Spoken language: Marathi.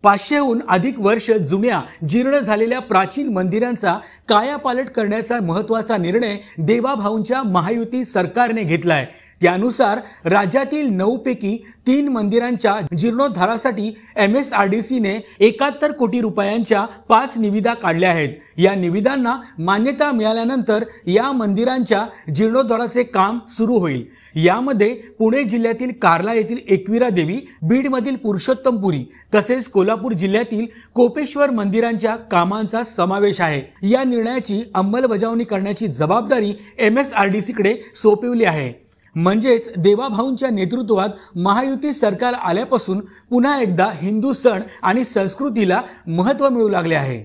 500हून अधिक वर्ष जुन्या जीर्ण झालेल्या प्राचीन मंदिरांचा कायापालट करण्याचा महत्त्वाचा निर्णय देवाभाऊंच्या महायुती सरकारने घेतलाय। त्यानुसार राज्यातील 9 पैकी 3 मंदिरांच्या जीर्णोद्धारासाठी MSRDC ने 71 कोटी रुपयांच्या 5 निविदा काढल्या आहेत। या निविदांना मान्यता मिळाल्यानंतर या मंदिरांच्या जीर्णोद्धाराचे काम सुरू होईल। यामध्ये पुणे जिल्ह्यातील कार्ला येथील एकविरा देवी, बीडमधील पुरुषोत्तमपुरी तसेच कोल्हापूर जिल्ह्यातील कोपेश्वर मंदिरांच्या कामांचा समावेश आहे। या निर्णयाची अंमलबजावणी करण्याची जबाबदारी MSRDC कडे सोपवली आहे। म्हणजेच देवाभाऊंच्या नेतृत्वात महायुती सरकार आल्यापासून पुन्हा एकदा हिंदू सण आणि संस्कृतीला महत्त्व मिळू लागले आहे।